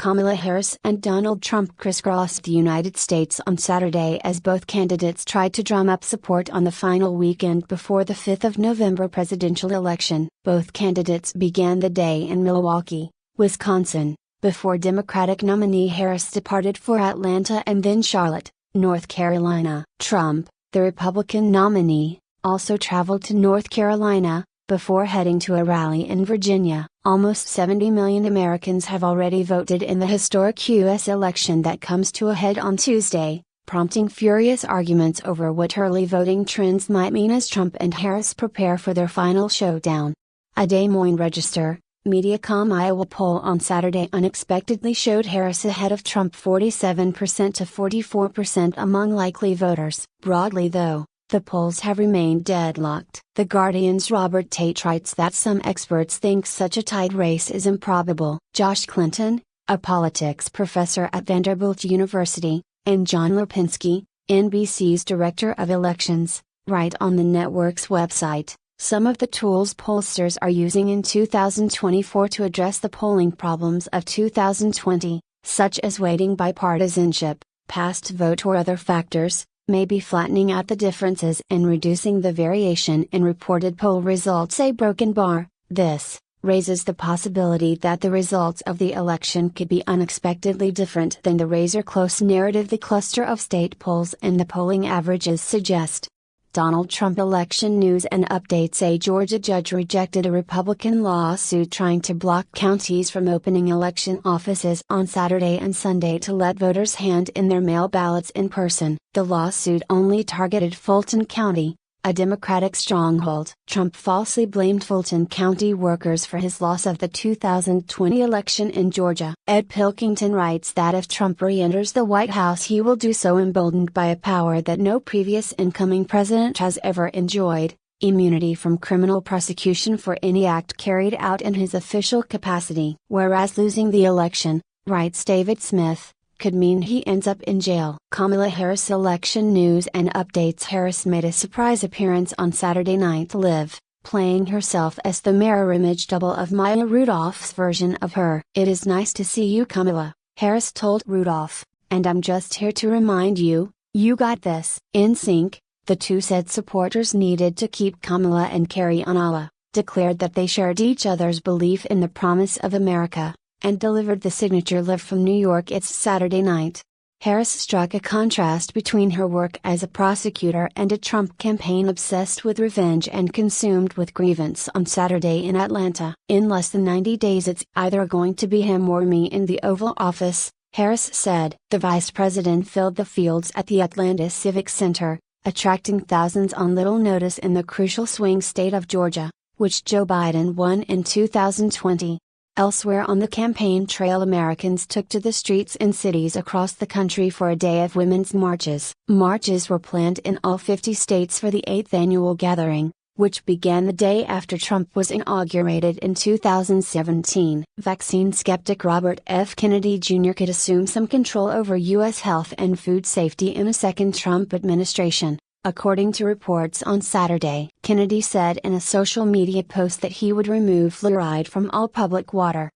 Kamala Harris and Donald Trump crisscrossed the United States on Saturday as both candidates tried to drum up support on the final weekend before the 5th of November presidential election. Both candidates began the day in Milwaukee, Wisconsin, before Democratic nominee Harris departed for Atlanta and then Charlotte, North Carolina. Trump, the Republican nominee, also traveled to North Carolina, before heading to a rally in Virginia. Almost 70 million Americans have already voted in the historic U.S. election that comes to a head on Tuesday, prompting furious arguments over what early voting trends might mean as Trump and Harris prepare for their final showdown. A Des Moines Register, Mediacom Iowa poll on Saturday unexpectedly showed Harris ahead of Trump 47% to 44% among likely voters. Broadly though, the polls have remained deadlocked. The Guardian's Robert Tate writes that some experts think such a tight race is improbable. Josh Clinton, a politics professor at Vanderbilt University, and John Lipinski, NBC's director of elections, write on the network's website, some of the tools pollsters are using in 2024 to address the polling problems of 2020, such as weighting bipartisanship, past vote or other factors, may be flattening out the differences and reducing the variation in reported poll results. A broken bar. This raises the possibility that the results of the election could be unexpectedly different than the razor-close narrative the cluster of state polls and the polling averages suggest. Donald Trump election news and updates. A Georgia judge rejected a Republican lawsuit trying to block counties from opening election offices on Saturday and Sunday to let voters hand in their mail ballots in person. The lawsuit only targeted Fulton County, a Democratic stronghold. Trump falsely blamed Fulton County workers for his loss of the 2020 election in Georgia. Ed Pilkington writes that if Trump re-enters the White House, he will do so emboldened by a power that no previous incoming president has ever enjoyed: immunity from criminal prosecution for any act carried out in his official capacity. Whereas losing the election, writes David Smith, could mean he ends up in jail. Kamala Harris election news and updates. Harris made a surprise appearance on Saturday Night Live, playing herself as the mirror image double of Maya Rudolph's version of her. "It is nice to see you, Kamala," Harris told Rudolph, "and I'm just here to remind you, you got this." In sync, the two said supporters needed to keep Kamala and carry on. Allah declared that they shared each other's belief in the promise of America, and delivered the signature live from New York. It's Saturday night. Harris struck a contrast between her work as a prosecutor and a Trump campaign obsessed with revenge and consumed with grievance on Saturday in Atlanta. "In less than 90 days it's either going to be him or me in the Oval Office," Harris said. The vice president filled the fields at the Atlanta Civic Center, attracting thousands on little notice in the crucial swing state of Georgia, which Joe Biden won in 2020. Elsewhere on the campaign trail, Americans took to the streets in cities across the country for a day of women's marches. Marches were planned in all 50 states for the 8th annual gathering, which began the day after Trump was inaugurated in 2017. Vaccine skeptic Robert F. Kennedy Jr. could assume some control over U.S. health and food safety in a second Trump administration, according to reports on Saturday. Kennedy said in a social media post that he would remove fluoride from all public water,